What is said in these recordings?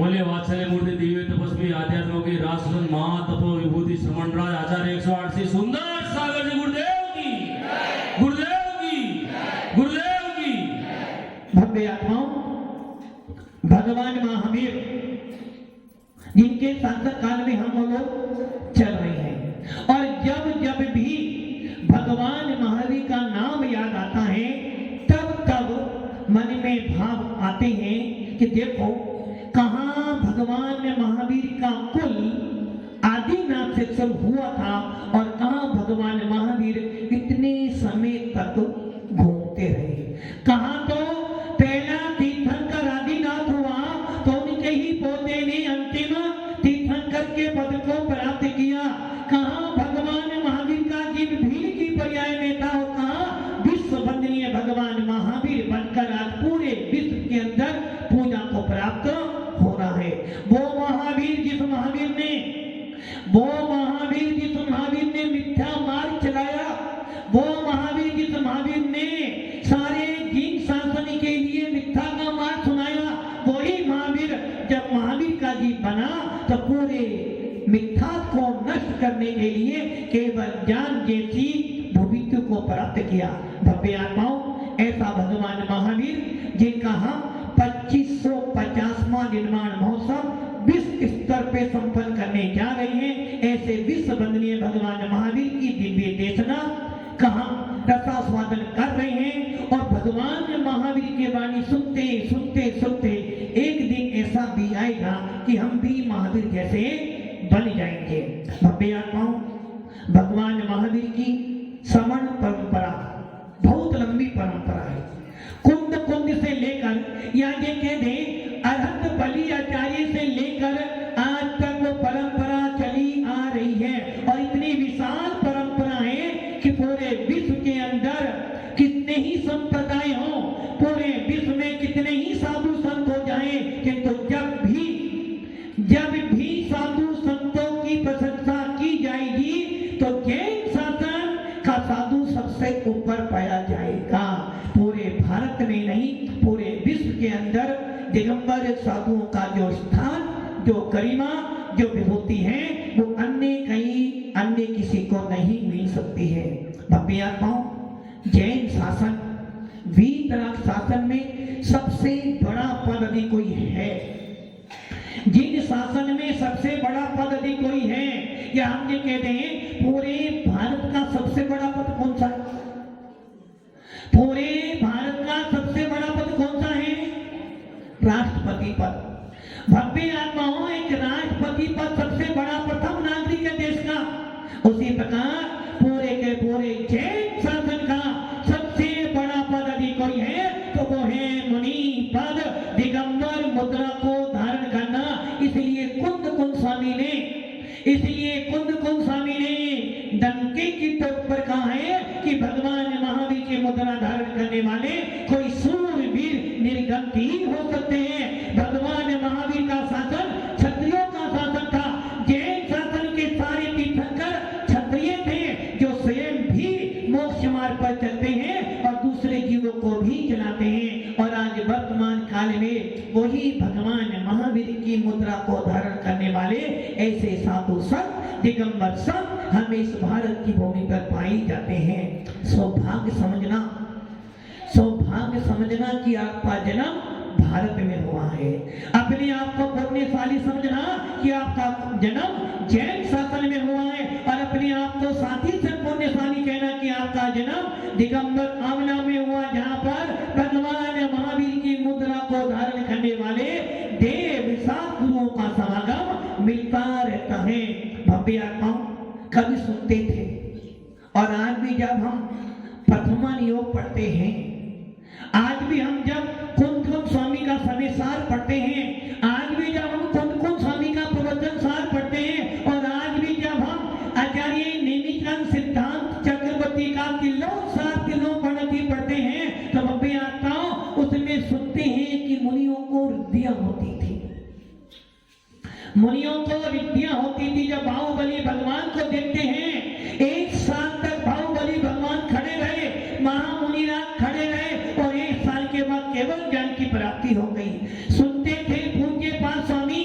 बोले वात्सल्य मूर्ति दिव्य तपस्वी आध्यात्म की राष्ट्र महातपो विभूति श्रमणराज आचार्य 108 से सुंदर सागर जी गुरुदेव की गुरुदेव की गुरुदेव की। भव्य आत्माओं, भगवान महावीर जिनके शासन काल में हम लोग चल रहे हैं, और जब जब भी भगवान महावीर का नाम याद आता है तब तब मन में भाव आते हैं कि देखो कहाँ भगवान महावीर का कुल आदिनाथ से शुरू हुआ था और कहाँ भगवान महावीर इतने समय तक घूमते रहे। कहाँ तो पहला तीर्थंकर आदिनाथ हुआ तो उनके ही पोते ने अंतिम तीर्थंकर के पद को प्राप्त किया। कहाँ भगवान महावीर का जीव भीड़ की पर्याय में था और कहाँ विश्व वंदनीय भगवान महावीर बनकर आज पूरे विश्व के अंदर पूजा को प्राप्त हो रहा है। वो महावीर जिस महावीर ने मिथ्या मार्ग चलाया, वो महावीर जिस महावीर ने सारे जीन शासन के लिए मिथ्या का मार्ग सुनाया, वही महावीर जब महावीर का जीव बना तो पूरे मिथ्या को नष्ट करने के लिए केवल ज्ञान जैसी भूमित्व को प्राप्त किया। भव्य आत्माओं, ऐसा भगवान महावीर जिनका हम 2550वां निर्माण महोत्सव विश्व स्तर पे संपन्न करने जा रहे हैं, ऐसे विश्व वंदनीय भगवान महावीर की दिव्य देशना कहाँ रसास्वादन कर रहे हैं। और भगवान महावीर की वाणी सुनते सुनते सुनते एक दिन ऐसा भी आएगा कि हम भी महावीर जैसे बन जाएंगे। भव्य आत्माओं, भगवान महावीर की श्रवण परंपरा बहुत लंबी परंपरा है। कुंद से लेकर या ये कह दें अरहत बलि आचार्य से लेकर आज तक वो परंपरा चली आ रही है, और इतनी विशाल परंपरा है कि पूरे विश्व के अंदर कितने ही संप्रदाय हो, पूरे विश्व में कितने ही साधु संत हो जाए, किंतु जब भी साधु संतों की प्रशंसा की जाएगी तो जैन शासन का साधु सबसे ऊपर पाया जाएगा। पूरे भारत में नहीं, पूरे विश्व के अंदर दिगंबर साधुओं का जो स्थान, जो गरिमा, जो विभूति है, वो अन्य किसी को नहीं मिल सकती है। भव्य आत्माओं, जैन शासन वीतराग शासन में सबसे बड़ा पद यदि कोई है, जिन शासन में सबसे बड़ा पद यदि कोई है, या हम ये कहते हैं पूरे भारत का सबसे बड़ा पद कौन सा है? पूरे भारत का सबसे बड़ा पद कौन सा है? राष्ट्रपति पद। भव्य आत्माओं, एक राष्ट्रपति पद सबसे बड़ा प्रथम नागरिक है देश का। उसी प्रकार पूरे के पूरे जैन शासन का सबसे बड़ा पद यदि कोई है तो वो है मुनि पद, दिगंबर मुद्रा को धारण करना। इसलिए कुंद स्वामी ने डंके की तर्क पर कहा है कि भगवान महावीर की मुद्रा धारण करने वाले कोई सूरवीर निर्गत ही हो सकते हैं। भगवान महावीर का शासन क्षत्रियों का शासन था। जैन शासन के सारे तीर्थंकर क्षत्रिय थे, जो स्वयं भी मोक्ष मार्ग पर चलते हैं और दूसरे जीवों को भी चलाते हैं। और आज वर्तमान काल में वही भगवान महावीर की मुद्रा को धारण करने वाले ऐसे साधु संत, दिगंबर संत हमें इस भारत की भूमि पर पाए जाते हैं। सौभाग्य समझना कि आपका जन्म भारत में हुआ है। अपने आप को पुण्यशाली समझना कि आपका जन्म जैन शासन में हुआ है, और अपने आप को साथी से पुण्यशाली कहना कि आपका जन्म दिगंबर आमला में हुआ, जहाँ पर भगवान महावीर की मुद्रा को धारण करने वाले देव साधुओं का समागम मिलता रहता है। भव्य आत्माओं, कभी सुनते थे और आज भी जब हम प्रथमा योग पढ़ते हैं, आज भी हम जब कुंद स्वामी का सविसार पढ़ते हैं, आज भी जब हम कुंद स्वामी का प्रवचन सार पढ़ते हैं, और आज भी जब हम आचार्य नेमिचंद सिद्धांत चक्रवर्ती का तिलों पढ़ती पढ़ते हैं, तो भव्य आत्माओं उसमें सुनते हैं कि मुनियों को रिद्धियां होती थी। जब बाहुबली भगवान को देखते हैं, एक साल तक बाहुबली भगवान खड़े रहे, महामुनिराज खड़े रहे, और एक साल के बाद केवल ज्ञान की प्राप्ति हो गई। सुनते थे पूज्य पाद स्वामी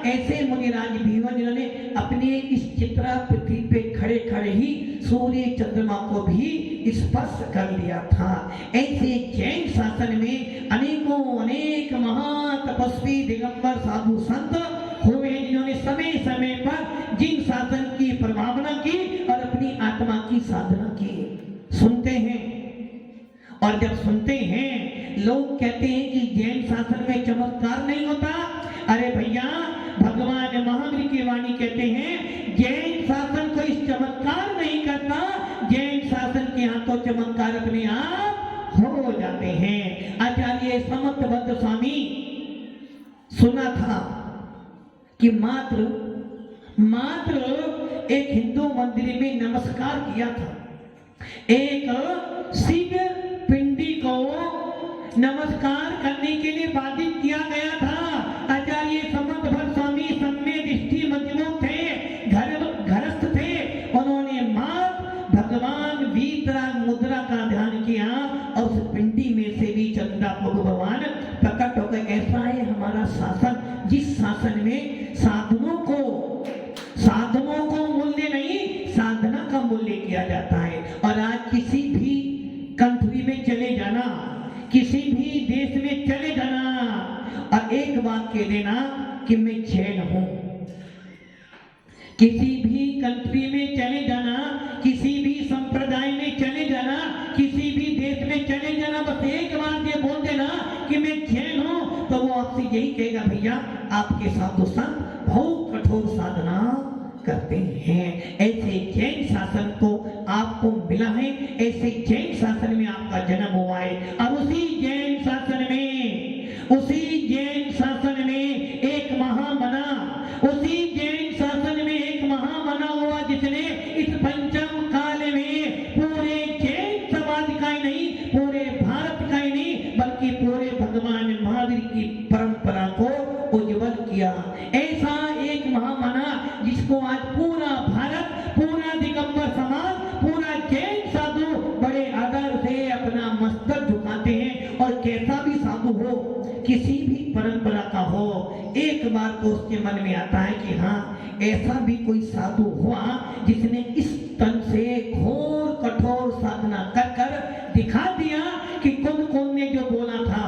ऐसे मुनिराज भी हुए जिन्होंने अपने इस चित्रा पृथ्वी पे खड़े खड़े ही सूर्य चंद्रमा को भी स्पर्श कर लिया था। ऐसे जैन शासन में अनेकों अनेक महातपस्वी दिगंबर साधु संत हुए जिन्होंने समय समय पर जिन शासन की प्रभावना की और अपनी आत्मा की साधना की। सुनते हैं और जब सुनते हैं लोग कहते हैं कि जैन शासन में चमत्कार नहीं होता। अरे भैया, भगवान महावीर की वाणी कहते हैं जैन शासन कोई चमत्कार नहीं करता, जैन शासन के यहाँ तो चमत्कार अपने आप हो जाते हैं। आचार्य समर्थबद्ध स्वामी सुना था कि मात्र एक हिंदू मंदिर में नमस्कार किया था। एक शिव पिंडी को नमस्कार करने के लिए बाधित किया गया था। आचार्य समर्थभद्र स्वामी सम्य दृष्टि मजबूत थे, घरस्थ थे। उन्होंने मात्र भगवान वीतराग मुद्रा का ध्यान किया और उस पिंडी में से भी चंदा प्रभु भगवान प्रकट हो गए। ऐसा है हमारा शासन, जिस शासन में साधनों को मूल्य नहीं, साधना का मूल्य किया जाता है। और आज किसी भी कंट्री में चले जाना, किसी भी देश में चले जाना और एक बात कह देना कि मैं जैन हूं। किसी भी कंट्री में चले जाना, किसी भी संप्रदाय में चले जाना, किसी भी देश में चले जाना, बस एक बात ये बोल देना कि मैं जैन हूं, तो वो आपसे यही कहेगा भैया आपके साधु संत बहुत कठोर साधना करते हैं। ऐसे जैन शासन को आपको मिला है, ऐसे जैन शासन में आपका जन्म हुआ है। और उसी जैन शासन में एक महामना, उसी जैन शासन में एक महामना हुआ जिसने इस पंचम काल में पूरे जैन समाज का ही नहीं, पूरे भारत का ही नहीं, बल्कि पूरे भगवान महावीर की परंपरा को उज्जवल किया। ऐसा एक महामना जिसको आज पूरा भारत, पूरा दिगंबर समाज, पूरा जैन साधु बड़े आदर से अपना मस्तक झुकाते हैं। और कैसा भी साधु हो, किसी भी परंपरा का हो, एक बार तो उसके मन में आता है कि हाँ ऐसा भी कोई साधु हुआ जिसने इस तन से घोर कठोर साधना कर कर दिखा दिया कि कुंद ने जो बोला था,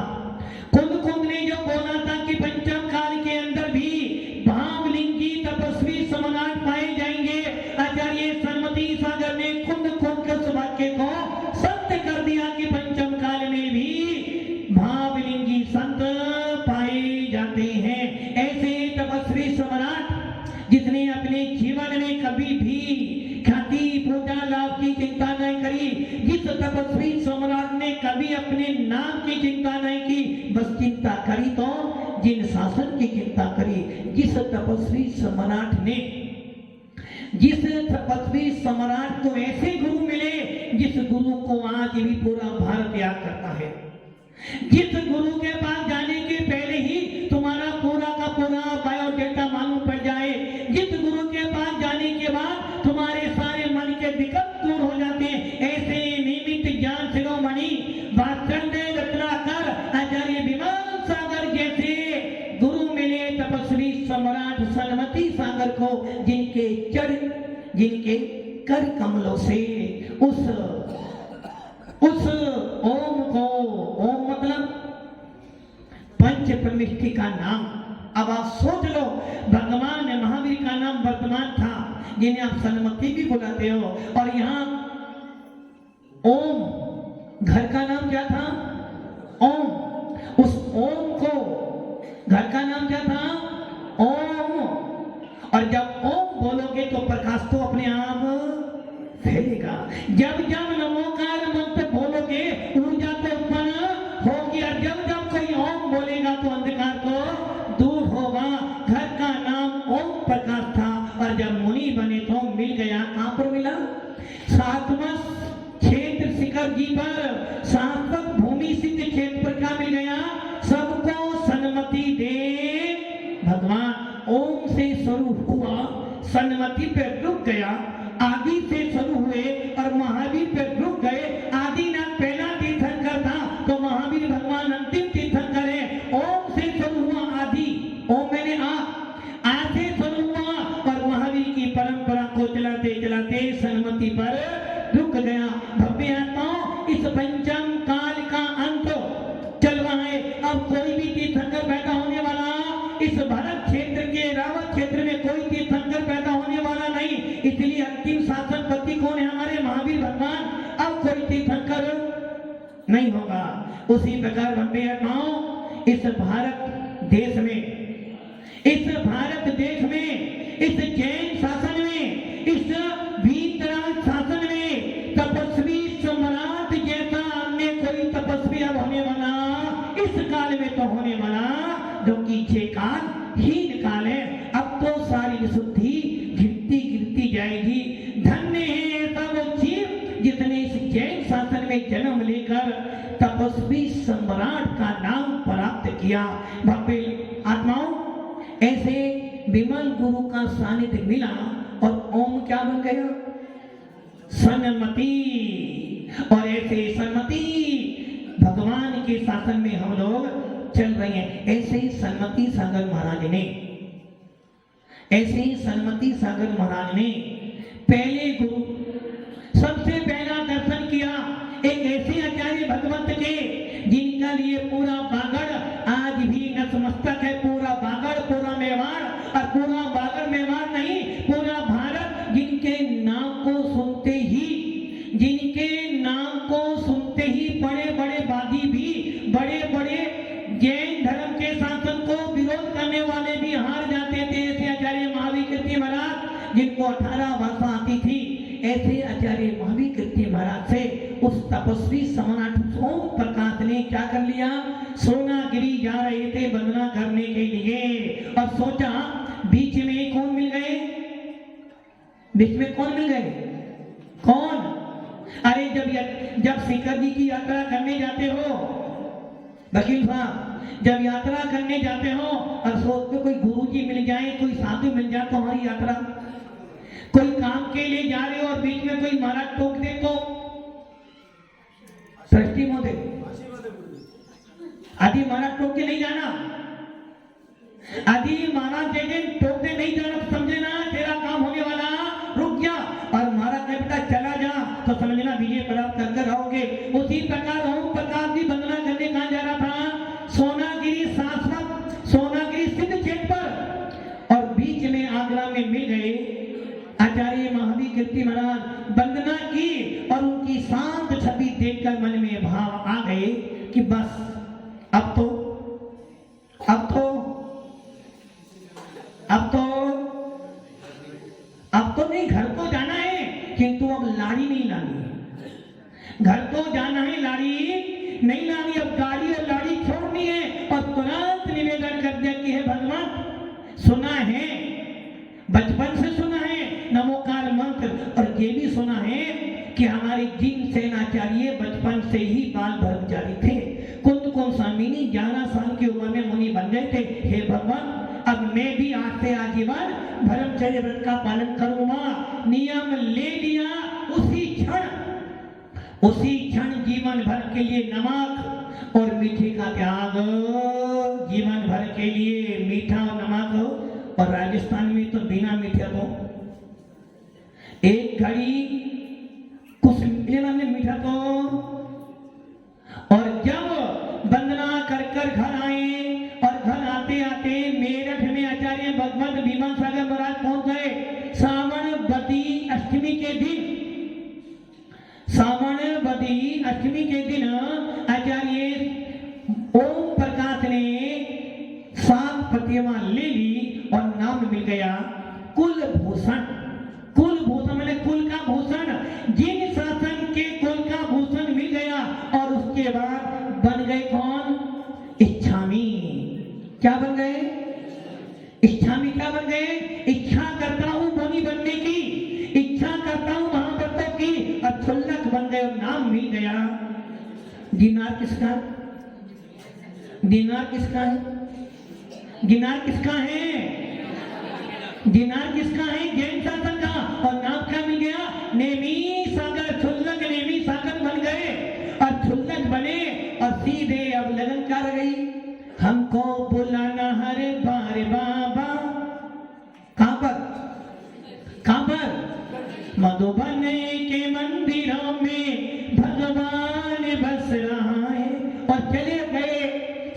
कुंद ने जो बोला था कि पंचम काल के अंदर भी भावलिंगी तपस्वी समनाट पाए जाएंगे। आचार्य सन्मति सागर ने कुंद के उस वाक्य को सत्य कर दिया कि पंचम काल में भी भावलिंगी संत पाए जाते हैं। ऐसे तपस्वी सम्राट जिसने अपने जीवन में कभी भी ख्याति पूजा लाभ की चिंता नहीं करी, जिस तपस्वी सम्राट ने कभी अपने नाम की चिंता नहीं की, बस चिंता करी तो जिन शासन की चिंता करी। जिस तपस्वी सम्राट को ऐसे गुरु मिले जिस गुरु को आज भी पूरा भारत याद करता है, जिस गुरु के पास जाने के पहले ही तुम्हारा पूरा का पूरा बायोडेटा मालूम पड़ जाए, जिस गुरु के पास जाने के बाद तुम्हारे सारे मन के विकल्प दूर हो जाते हैं, ऐसे नियमित ज्ञान शिरोमणि वात्सल्य रत्नाकर आचार्य विमान सागर जैसे गुरु मिले तपस्वी सम्राट सन्मति सागर को, जिनके कर कमलों से उस ओम को, ओम मतलब पंच परमिष्टि का नाम। अब आप सोच लो, भगवान महावीर का नाम वर्तमान था जिन्हें आप सन्मति भी बुलाते हो, और यहाँ ओम घर का नाम क्या था? ओम। उस ओम को घर का नाम क्या था? ओम। और जब ओम बोलोगे तो प्रकाश तो अपने आप फैलेगा। जब नमोकार मंत्र बोलोगे ऊर्जा तो उत्पन्न होगी, और जब कोई ओम बोलेगा तो अंधकार तो दूर होगा। घर का नाम ओम प्रकाश था, और जब मुनि बने तो मिल गया। कहां पर मिला? सातवां क्षेत्र शिखर जी पर, शाश्वत भूमि सिद्ध क्षेत्र पर क्या मिल गया? सबको सन्मति दे भगवान। ओम से शुरू हुआ, सन्मति पे रुक गया, आदि से शुरू हुए और महावीर पे रुक गए। आदिनाथ पहला तीर्थंकर था तो महावीर भगवान अंतिम तीर्थंकर है। ओम से शुरू हुआ आदि, ओम मैंने भरत क्षेत्र के रावत क्षेत्र में कोई तीर्थंकर पैदा होने वाला नहीं, इसलिए अंतिम शासनपति कौन है? हमारे महावीर भगवान। अब कोई तीर्थंकर नहीं होगा। उसी प्रकार भव्य आत्माओं, इस भारत देश में, इस जैन शासन में, इस वीतराग शासन में तपस्वी सम्राट जैसा अन्य कोई तपस्वी अब होने वाला इस काल में तो होने वाला जो कि 6 काल हीन काल है। अब तो सारी विशुद्धि गिरती जाएगी। धन्य है ऐसा वो जीव जिसने इस जैन शासन में जन्म लेकर तपस्वी सम्राट का नाम प्राप्त किया। भव्य आत्माओं, ऐसे विमल गुरु का सानिध्य मिला और ओम क्या बन गया? सन्मति। और ऐसे सन्मति भगवान के शासन में हम लोग चल रहे हैं। ऐसे ही सन्मति सागर महाराज ने पहले गुरु सबसे पहला दर्शन किया एक ऐसे आचार्य भगवंत के जिनका लिए पूरा बागड़ आज भी नतमस्तक है। पूरा बागड़, पूरा मेवाड़, और पूरा बागड़ मेवाड़ नहीं, पूरा भारत जिनके नाम को सुनते ही बड़े बड़े बागी भी, बड़े बड़े जैन धर्म के शासन को विरोध करने वाले भी हार जाते थे। ऐसे आचार्य महावीर कीर्ति महाराज जिनको 18 भाषा आती थी, ऐसे आचार्य महावीर कीर्ति महाराज से उस तपस्वी सम्राट ओम प्रकाश ने क्या कर लिया? सोनागिरी जा रहे थे वंदना करने के लिए और सोचा बीच में कौन मिल गए? कौन? अरे जब शिखर जी की यात्रा करने जाते हो वकील साहब, जब यात्रा करने जाते हो और सोचते कोई गुरुजी मिल जाए, कोई साधु मिल जाए तो हमारी यात्रा, कोई काम के लिए जा रहे हो और बीच में कोई महाराज टोक दे तो सृष्टि मोदे आदि महाराज टोक के नहीं जाना। आदि महाराज जैसे टोक दे नहीं जाना तो समझे ना तेरा काम होने वाला, रुक जा। और महाराज ने बेटा चला जा तो समझना विजय प्राप्त कर आओगे। उसी प्रकार ओम प्रकाश जी वंदना करने कहाँ जा रहा था? सोनागिरी शाश्वत, सोनागिरी सिद्ध क्षेत्र पर। और बीच में आगरा में मिल गए आचार्य महावीर कीर्ति महाराज। वंदना की और उनकी शांत छवि देखकर मन में भाव आ गए कि बस अब तो नहीं, घर तो जाना है, किंतु अब लाड़ी नहीं लानी है। घर तो जाना है, लाड़ी नहीं लानी। अब गाड़ी और लाड़ी छोड़नी है और तुरंत निवेदन कर दिया कि हे भगवान, सुना है, बचपन से सुना है नमोकार मंत्र, और ये भी सुना है कि हमारे जिन सेनाचार्य बचपन से ही बाल ब्रह्मचारी थे। कुंद स्वामिनी 11 साल की उम्र में मुनि बन गए थे। हे भगवान, अब मैं भी आज से आजीवन ब्रह्मचर्य व्रत का पालन करूंगा। नियम ले लिया। उसी क्षण जीवन भर के लिए नमक और मीठे का त्याग, जीवन भर के लिए मीठा और नमक। और राजस्थान में तो बिना मीठे तो एक घड़ी कुछ लेना ने मीठा तो। और जब वंदना कर घर आए और घर आते आते मेरठ में आचार्य भगवंत भीमन सागर महाराज पहुंच गए। सावनवती अष्टमी के दिन आचार्य ओम प्रकाश ने 7 प्रतिमा ले ली और नाम मिल गया कुलभूषण। कुलभूषण मैंने कुल का भूषण, जिन शासन के कुल का भूषण मिल गया। और उसके बाद बन गए कौन? इच्छामी। क्या बन गए? इच्छामी क्या बन गए? इच्छा करता हूं मुनि बनने की, इच्छा करता हूं महाव्रतों की, और क्षुल्लक बन गए और नाम मिल गया। दिनार किसका है? दिनार किसका है? दिनार किसका है? दिनार किसका है? जैन शासन का। और नाम क्या मिल गया? नेमी सागर। क्षुल्लक नेमी सागर बन गए और क्षुल्लक बने और सीधे अब लगन क्या रह गई? हमको बुलाना हर बार बाबा। कहां पर? मधुबन के मंदिरों में भगवान बस रहा है। और चले गए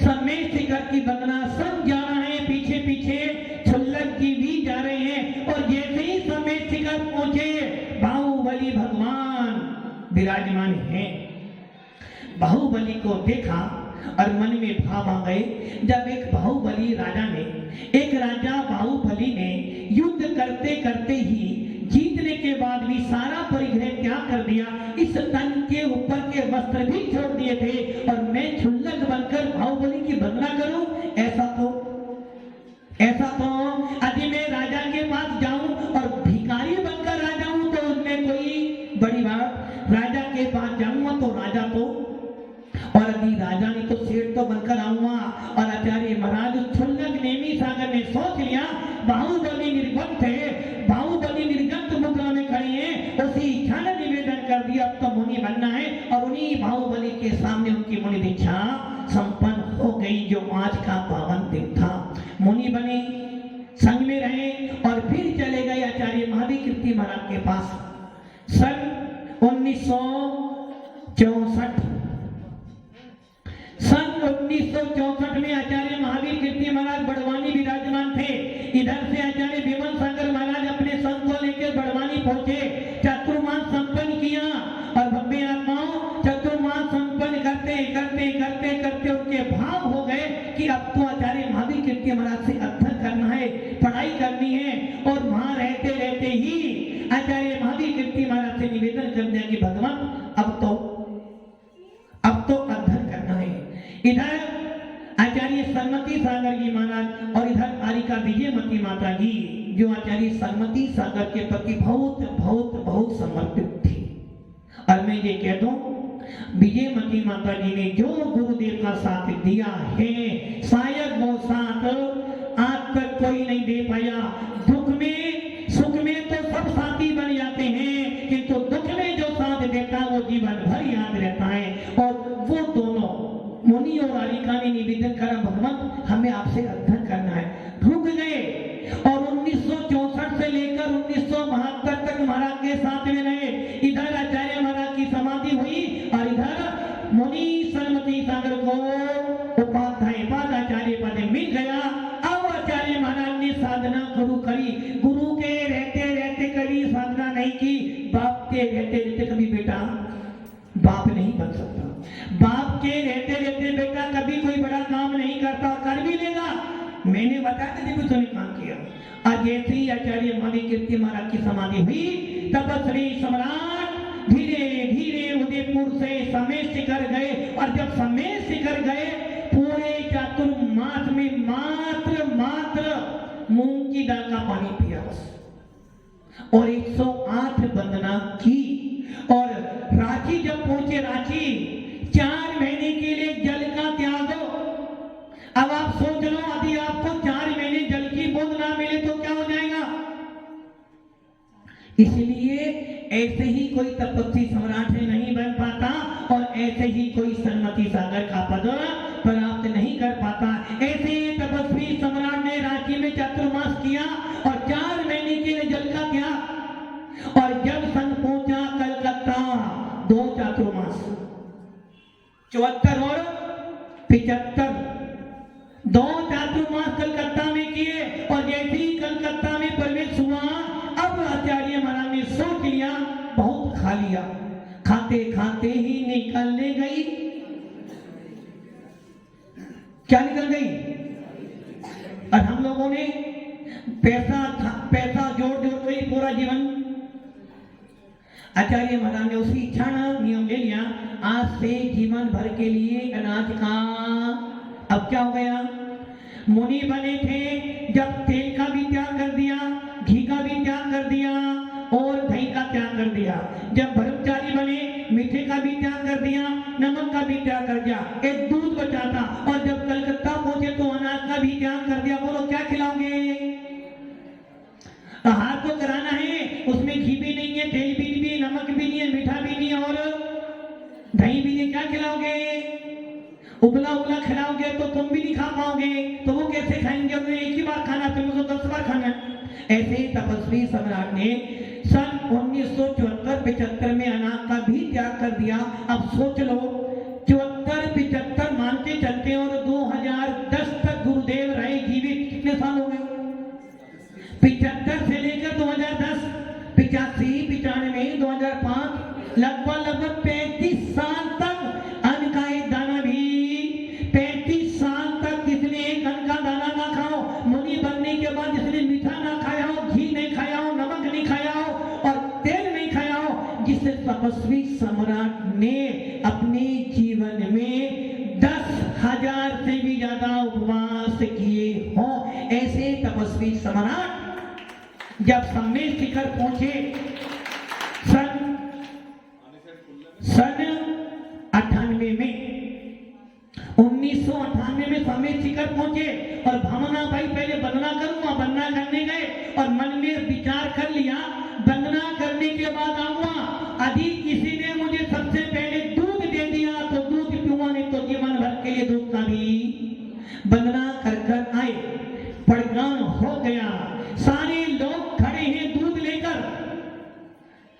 सब में शिखर की वंदना, सब जा रहे हैं पीछे पीछे। छुल्लक जी भी जा रहे हैं और जैसे ही समय शिखर पहुंचे बाहुबली भगवान विराजमान हैं। बाहुबली को देखा और मन में भाव आ गए। जब एक बाहुबली राजा ने, एक राजा बाहुबली ने युद्ध करते करते ही जीतने के बाद भी सारा परिग्रह त्याग कर दिया, इस तन के ऊपर के वस्त्र भी छोड़ दिए थे और मैं छुल्लक बनकर बाहुबली की वंदना करूं, ऐसा तो यदि मैं राजा के पास जाऊं और भिखारी बनकर आ जाऊं तो उसमें कोई बड़ी बात। राजा के पास जाऊंगा तो राजा तो, और यदि राजा नहीं तो सेठ तो बनकर आऊंगा। और आचार्य महाराज छुल्लक नेमी सागर ने सोच लिया बाहुबली निर्बंध है, बाहुबली निर्गंत मुद्रा में खड़े हैं, उसी इच्छा ने निवेदन कर दिया अब तो मुनि बनना है। और उन्हीं बाहुबली के सामने उनकी मुनि दीक्षा संपन्न हो गई, जो आज का पावन दिन था। मुनि बने, संग में रहे और फिर चले गए आचार्य महावीर कीर्ति महाराज के पास। सन 1964 में आचार्य महावीर कीर्ति महाराज बड़वानी विराजमान थे। इधर से आचार्य विमल सागर महाराज अपने संत को लेकर बड़वानी पहुंचे, चतुर्मास संपन्न किया और भव्य आत्माओं चतुर्मास संपन्न करते करते करते करते उनके भाव हो गए कि अब तो आचार्य महावीर कीर्ति महाराज से अध्ययन करना है, पढ़ाई करनी है। और वहां रहते रहते ही आचार्य महावीर कीर्ति महाराज से निवेदन कर दिया कि भगवान अब तो अध्ययन करना है। इधर आचार्य सरमती सागर जी महाराज और इधर आरिका विजयमती माता जी, जो आचार्य सरमती सागर के प्रति बहुत बहुत बहुत समर्पित थी। और मैं ये कह दूं, विजयमती माता जी ने जो गुरुदेव का साथ दिया है, शायद वो साथ आज तक कोई नहीं दे पाया। दुख में सुख में तो सब साथी बन जाते हैं, किंतु दुख में जो साथ देता है वो जीवन भर याद रहता है। और वो दोनों मुनि और आरिका ने निवेदन करा भगवान हमें आपसे अध्ययन करना है, रुक गए। और 1964 से लेकर 1972 तक महाराज के साथ में रहे। इधर आचार्य महाराज की समाधि हुई और इधर मुनि सरमती सागर को उपाध्याय पद आचार्य पद मिल गया। अब आचार्य महाराज ने साधना शुरू करी, गुरु के रहते रहते कभी साधना नहीं की, बाप के रहते रहते कभी बेटा बाप नहीं बन सकता, बाप के रहते रहते बेटा कभी कोई बड़ा काम नहीं करता, कर भी लेगा। मैंने बताया था कुछ नहीं काम किया। आज जैसे ही आचार्य महावीर कीर्ति महाराज की समाधि हुई, तब श्री सम्राट धीरे धीरे उदयपुर से समेत शिखर गए। और जब समेत शिखर गए, पूरे चातुर्मास में मात्र मूंग की दाल का पानी पिया बस, और 108 वंदना की। और रांची जब पहुंचे, रांची 4 महीने के लिए जल का त्याग। अब आप सोच लो, यदि आपको 4 महीने जल की बूंद ना मिले तो क्या हो जाएगा। इसलिए ऐसे ही कोई तपस्वी सम्राट नहीं बन पाता और ऐसे ही कोई सरमती सागर का पद प्राप्त नहीं कर पाता। ऐसे तपस्वी सम्राट ने रांची में चातुर्मास किया और 4 महीने के लिए जल का त्याग। और जब संघ पहुंचा कलकत्ता, 2 चातुर्मास 74 और 75, 2 चातुर्मास कलकत्ता में किए। और जैसे ही कलकत्ता में प्रवेश हुआ, अब आचार्य महाराज ने सोच लिया बहुत खा लिया, खाते खाते ही निकलने गई। क्या निकल गई? और हम लोगों ने पैसा जोड़ कर ही पूरा जीवन। आचार्य महाराज ने उसी क्षण नियम ले लिया, आज से जीवन भर के लिए अनाज का। अब क्या हो गया? मुनि बने थे, जब तेल का भी त्याग कर दिया, घी का भी त्याग कर दिया और दही का त्याग कर दिया। जब ब्रह्मचारी बने, मीठे का भी त्याग कर दिया, नमक का भी त्याग कर दिया, एक दूध बचाता। और जब कलकत्ता पहुंचे तो अनाज का भी त्याग कर दिया। बोलो क्या खिलाओगे? आहार तो कराना है, उसमें घी भी नहीं है, तेल भी नहीं है, नमक भी नहीं है, मीठा भी नहीं है और दही भी नहीं। क्या खिलाओगे? उबला खिलाओगे तो तुम भी नहीं खा पाओगे, तो वो कैसे खाएंगे? उन्हें एक ही बार खाना, तुमको 10 बार खाना। ऐसे ही तपस्वी सम्राट ने सन 1974-75 में अनाज का भी त्याग कर दिया। अब सोच लो, 74-75 मान के चलते और 2010 तक गुरुदेव रहे जीवित, कितने साल हो गए? 85, 95, 2005 लगभग 35 साल तक अन्न का एक दाना भी 35 साल तक जिसने एक अन्न का दाना ना खाओ, मुनि बनने के बाद जिसने मीठा ना खाया हो, घी नहीं खाया हो, नमक नहीं खाया हो और तेल नहीं खाया हो, जिस तपस्वी सम्राट ने अपने जीवन में 10,000 से भी ज्यादा उपवास किए हो, ऐसे तपस्वी सम्राट जब सम्मेद शिखर पहुंचे सन 98 में 1998 में सम्मेद शिखर पहुंचे और भावना भाई पहले वंदना करूंगा, वंदना करने गए और मन में विचार कर लिया वंदना करने के बाद आऊंगा, यदि किसी ने मुझे सबसे पहले दूध दे दिया तो दूध पीऊंगा, नहीं तो जीवन भर के लिए दूध का भी वंदना कर कर आए। परिणाम हो गया, सारे लोग खड़े हैं दूध लेकर,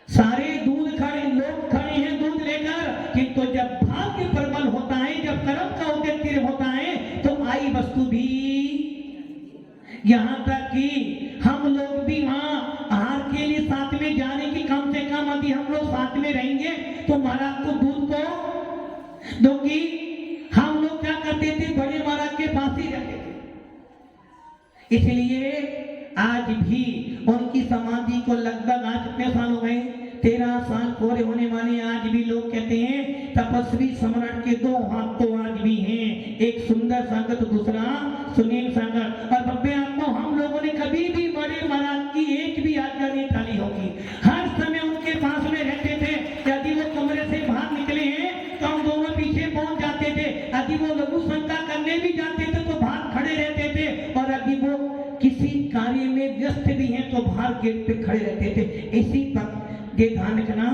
सारे लोग खड़े हैं दूध लेकर, किंतु जब भाग्य प्रबल होता है, जब कर्म का उदय तीव्र होता है तो आई वस्तु भी, यहाँ तक कि हम लोग भी वहां आहार के लिए साथ में जाने की कम से कम यदि हम लोग साथ में रहेंगे तो महाराज को दूध को दो कि हम लोग क्या करते थे, बड़े महाराज के पास ही रहते थे। इसलिए आज भी उनकी समाधि को लगभग आज कितने साल हो गए, 13 साल पूरे होने वाले। आज भी लोग कहते हैं तपस्वी सम्राट के 2 हाथ तो आज भी हैं, एक सुंदर संगत, दूसरा सुनील संगत। और भव्य आपको हम लोगों ने कभी भी बड़े महाराज की एक भी आज्ञा नहीं टाली होगी, हर समय उनके पास में रहते थे। यदि वो कमरे से बाहर निकले हैं तो हम दोनों पीछे पहुंच जाते थे, यदि वो लघु शंका करने भी जाते थे तो बाहर खड़े रहते थे, और यदि वो किसी कार्य में व्यस्त भी हैं तो बाहर गेट पे खड़े रहते थे। इसी पर ये ध्यान रखना,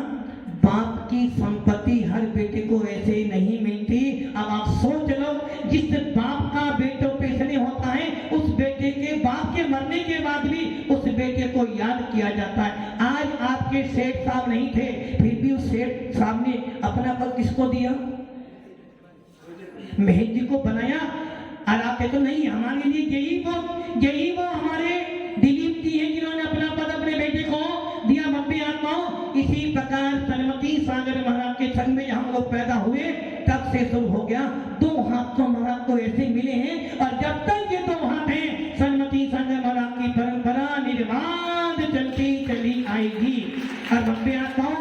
बाप की संपत्ति हर बेटे को ऐसे नहीं मिलती। अब आप सोच लो, जिस बाप का बेटों पे स्नेह होता है, उस बेटे के बाप के मरने के बाद भी उस बेटे को याद किया जाता है। आज आपके सेठ साहब नहीं थे, फिर भी उस सेठ साहब ने अपना पद किसको दिया, महज जी को बनाया। और आप कहते तो नहीं, हमारे लिए यही वो हमारे दिलीप जी हैं जिन्होंने अपना पद अपने बेटे को दिया। मम्मी आत्माओं, इसी प्रकार सनमती सागर महाराज के संग में हम लोग पैदा हुए, तब से शुरू हो गया। 2 हाथ तो महाराज को ऐसे मिले हैं, और जब तक ये 2 हाथ हैं, सनमती सागर महाराज की परंपरा निर्बाध चलती चली आएगी। और मम्मी आत्माओं,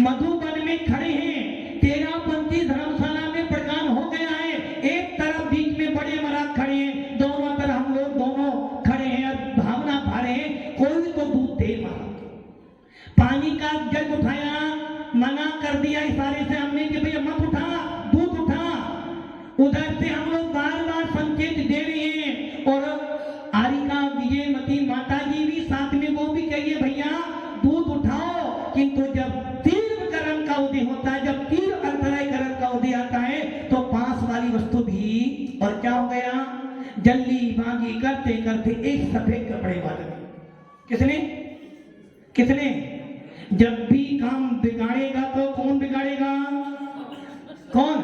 मधुबन में खड़े हैं, 13पंथी धर्मशाला में प्रदान हो गया है। एक तरफ बीच में बड़े महाराज खड़े हैं, दोनों तरफ हम लोग दोनों खड़े हैं और भावना भा रहे हैं, कोई तो दूध दे। पानी का जग उठाया, मना कर दिया इशारे से हमने कि भैया मत उठा, दूध उठा। उधर से हम लोग बार बार संकेत दे रहे हैं, और आरिका विजयमती माता जी भी साथ में, वो भी कहिए भैया दूध उठाओ। किंतु जब तीव्र कर्म का उदय होता है, जब तीव्र अंतराय कर्म का उदय आता है, तो पास वाली वस्तु भी, और क्या हो गया, जल्दी बागी करते करते एक सफेद कपड़े वाले, किसने जब भी काम बिगाड़ेगा तो कौन बिगाड़ेगा, कौन,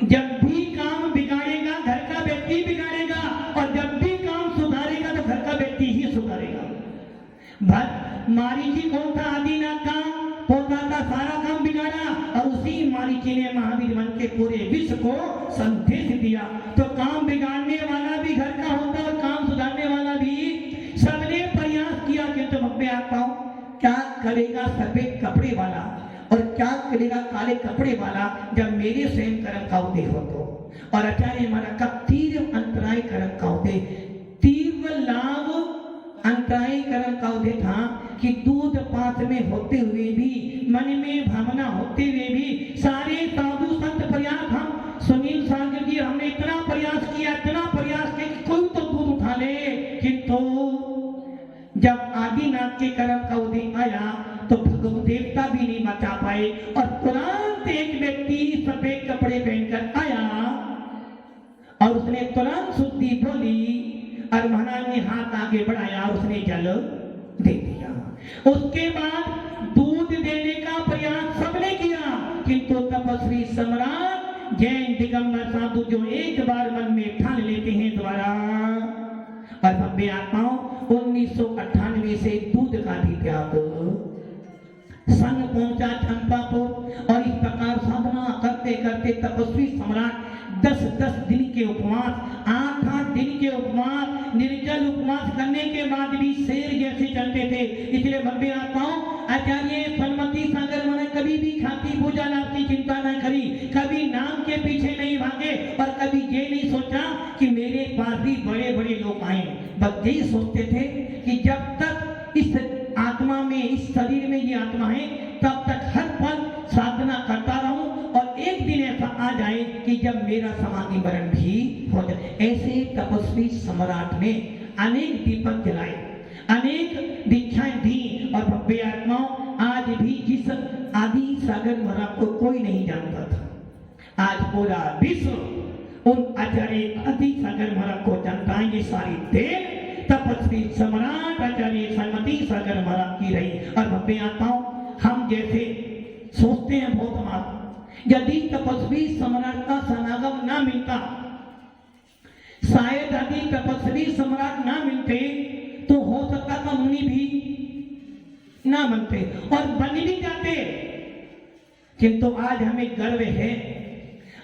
जब भी काम बिगाड़ेगा घर का व्यक्ति बिगाड़ेगा, और जब भी काम सुधारेगा तो घर का व्यक्ति ही सुधारेगा। मारीची कौन था, आदिनाथ का पोता था, सारा काम बिगाड़ा, और उसी मारीची ने महावीर बन के पूरे विश्व को संदेश दिया। तो काम बिगाड़ने वाला भी घर का होता और काम सुधारने वाला भी, सबने प्रयास किया। किंतु भव्य आत्माओं, क्या करेगा सफेद कपड़े वाला और क्या करेगा काले कपड़े वाला, जब मेरे स्वयं कर्म का उदय हो तो। और आचार्य हमारा का तीव्र अंतराय कर्म का उदय, तीव्र लाभ अंतराय कर्म का उदय था कि दूध पात्र में होते हुए भी, मन में भावना होते हुए भी, सारे साधु संत प्रयास, हम सुनील सागर जी हमने इतना प्रयास किया कि कोई तो दूध उठा ले। किंतु जब आदिनाथ के कर्म का उदय आया तो भगवत देवता भी नहीं बचा पाए, और तुरंत एक व्यक्ति सफेद कपड़े पहनकर आया और उसने तुरंत शुद्धि बोली, और महाराज ने हाथ आगे बढ़ाया और उसने जल दे दिया। उसके बाद दूध देने का प्रयास सबने किया, किंतु तपस्वी सम्राट जैन दिगंबर साधु जो एक बार मन में ठान लेते हैं द्वारा, और भव्य आत्माओं 1998 से दूध का भी त्याग, संग पहुंचा चंपापुर और इस प्रकार साधना करते करते तपस्वी सम्राट 10-10 दिन के उपवास, 8-8 दिन के उपवास, निर्जल उपवास करने के बाद भी शेर जैसे चलते थे। इसलिए भव्य आत्माओं आचार्य सन्मति सागर मैंने कभी भी खाती पूजा लाभ की चिंता न करी, कभी नाम के पीछे नहीं भागे और कभी ये नहीं सोचा कि मेरे पास भी बड़े बड़े लोग आए। बस यही सोचते थे कि जब तक इस आत्मा में, इस शरीर में ये आत्मा है, तब तक हर पल साधना करता रहूं और एक दिन ऐसा आ जाए कि जब मेरा समाधि मरण भी हो जाए। ऐसे तपस्वी सम्राट ने अनेक दीपक जलाए, अनेक दीक्षाएं दी और भव्य आत्माओं आज भी जिस आदि सागर महाराज को कोई नहीं जानता था, आज पूरा विश्व उन आचार्य आदि सागर महाराज को जानता है। ये सारी देन तपस्वी सम्राट आचार्य सन्मति सागर महाराज की रही। और भव्य आत्माओं हम जैसे सोचते हैं बहुत बार, यदि तपस्वी सम्राट का समागम ना मिलता, शायद यदि तपस्वी सम्राट ना मिलते तो हो सकता था मुनि भी ना बनते और बन भी जाते। किंतु आज हमें गर्व है,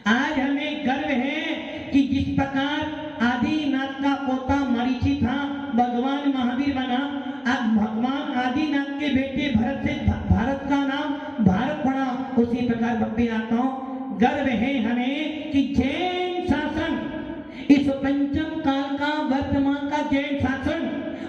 आज हमें गर्व है कि जिस प्रकार आदिनाथ का पोता मरीचि था, भगवान महावीर बना, आज भगवान आदिनाथ के बेटे भरत से भारत का नाम भारत बना। उसी प्रकार भव्य आत्माओं गर्व है हमें कि जैन शासन, इस पंचम काल का वर्तमान का जैन शासन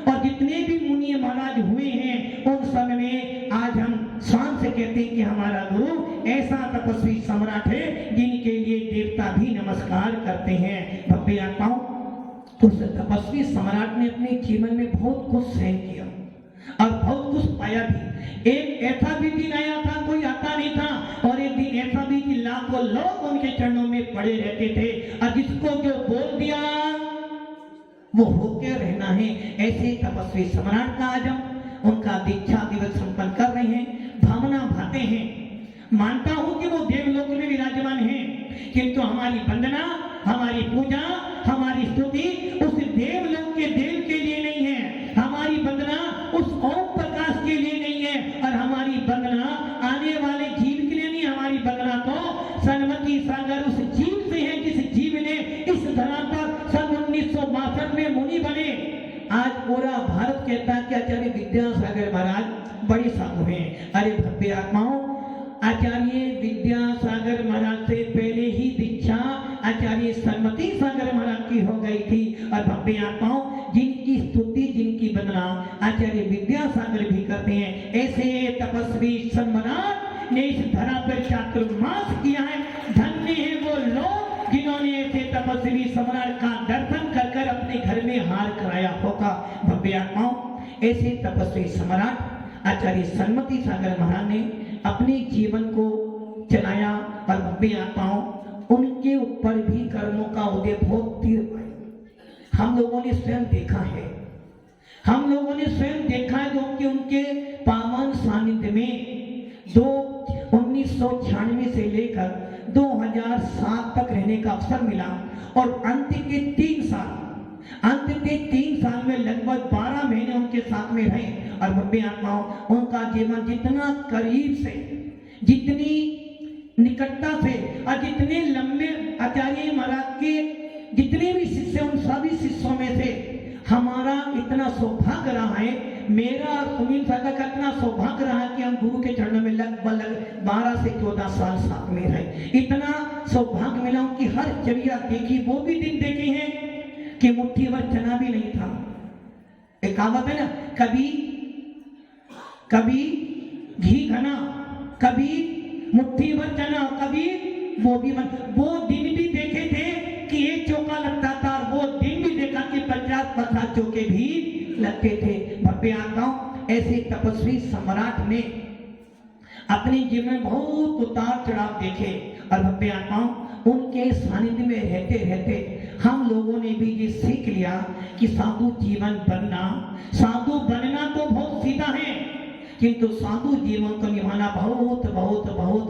और जितने भी मुनि महाराज हुए हैं उन सब में आज हम शान से कहते हैं कि हमारा गुरु ऐसा तपस्वी सम्राट है जिनके लिए देवता भी नमस्कार करते हैं। भव्य आत्माओं उस तपस्वी सम्राट ने अपने जीवन में बहुत कुछ सहन किया और बहुत कुछ पाया भी। एक ऐसा भी दिन आया था कोई आता नहीं था और एक दिन ऐसा भी कि लाखों लोग उनके चरणों में पड़े रहते थे और जिसको जो बोल दिया वो होके रहना है। ऐसे तपस्वी सम्राट का आज हम उनका दीक्षा दिवस संपन्न कर रहे हैं, भावना भाते हैं। मानता हूं कि वो देवलोक में विराजमान हैं, किंतु हमारी वंदना, हमारी पूजा, हमारी स्तुति उस देवलोक के देव के लिए नहीं है, हमारी वंदना उस ओम प्रकाश के लिए नहीं है और हमारी वंदना आने वाले जीव के लिए नहीं। हमारी वंदना तो सन्मति सागर उस जीव से है जिस जीव ने इस धरा पर सन 1962 में मुनि बने। आज पूरा भारत कहता है कि आचार्य विद्यासागर महाराज बड़े साधु हैं। अरे भव्य आत्माओं, आचार्य विद्यासागर महाराज से पहले ही दीक्षा आचार्य सन्मति सागर महाराज की हो गई थी। और भव्य आत्माओं जिनकी स्तुति, जिनकी वंदना आचार्य विद्यासागर भी करते हैं, ऐसे तपस्वी सम्राट ने इस धरा पर चातुर्मास किया है। धन्य है वो लोग जिन्होंने ऐसे तपस्वी सम्राट का दर्शन कर कर अपने घर में हार कराया होगा। भव्य आत्माओं ऐसे तपस्वी सम्राट आचार्य सन्मति सागर महाराज ने अपने जीवन को चलाया और भव्य आत्माओं उनके ऊपर भी कर्मों का उदय बहुत तीव्र हम लोगों ने स्वयं देखा है। हम लोगों ने स्वयं देखा है क्योंकि उनके पावन सानिध्य में 1996 से लेकर 2007 तक रहने का अवसर मिला और अंत के 3 साल में लगभग 12 महीने उनके साथ में रहे। और भव्य आत्माओं उनका जीवन जितना करीब से, जितनी निकटता से और जितने लंबे आचार्य महाराज के जितने भी शिष्य, उन सभी शिष्यों में से हमारा इतना सौभाग्य रहा है, मेरा और सुनील सागर का इतना सौभाग्य रहा है कि हम गुरु के चरणों में लगभग 12 से 14 साल साथ में रहे। इतना सौभाग्य मिला कि हर चर्या देखी, वो भी दिन देखे हैं कि मुट्ठी भर चना भी नहीं था। एक कहावत है ना, कभी घी घना, कभी मुट्ठी भर चना, कभी वो भी वो दिन भी देखे थे कि एक चौका लगता था और वो दिन भी देखा कि 50-50 चौके भी लगते थे। भव्य आत्माओं ऐसे तपस्वी सम्राट ने अपने जीवन में बहुत उतार चढ़ाव देखे और भव्य आत्माओं उनके सानिध्य में रहते रहते हम लोगों ने भी ये सीख लिया कि साधु जीवन बनना, साधु बनना तो बहुत सीधा है, किंतु साधु जीवन को निभाना बहुत बहुत बहुत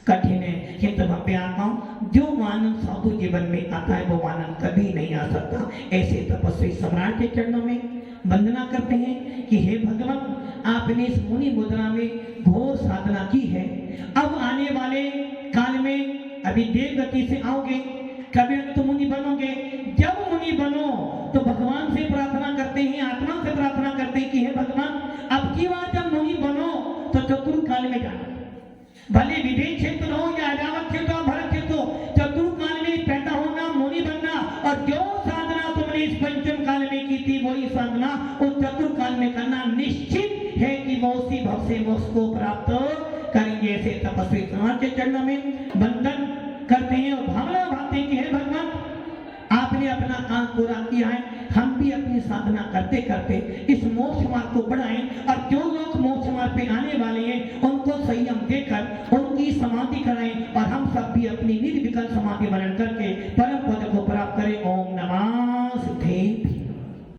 कठिन है, किंतु भव्य आत्माओं जो आनंद साधु जीवन में आता है वो आनंद कभी नहीं आ सकता। ऐसे तपस्वी सम्राट के चरणों में वंदना करते हैं कि हे भगवान, आपने इस मुनि मुद्रा में घोर साधना की है, अब आने वाले काल में अभी देव गति से आओगे, कभी तो मुनि बनोगे। जब मुनि बनो तो भगवान से प्रार्थना करते हैं, आत्मा से प्रार्थना करते हैं कि हे भगवान, अब की बार जब मुनि बनो तो चतुर्थ काल में जाना, भले विदेश क्षेत्र हो या अरावत क्षेत्र हो, भरत क्षेत्र हो, चतुर्थ काल में पैदा होना, मुनि बनना, और जो साधना तुमने इस पंचम काल में की थी वही साधना उस चतुर्थ काल में करना निश्चित है कि वो उसी भव से मोक्ष को प्राप्त करेंगे। ऐसे तपस्वी समाज के चरणों में वंदन करते हैं और भावना भावते हैं कि हे भगवान, आपने अपना काम पूरा किया है, हम भी अपनी साधना करते करते इस मोक्ष मार्ग को बढ़ाएं, और जो लोग मोक्ष मार्ग पे आने वाले हैं उनको संयम देकर उनकी समाधि कराएं, और हम सब भी अपनी निर्विकल्प समाधि वर्ण करके परम पद को प्राप्त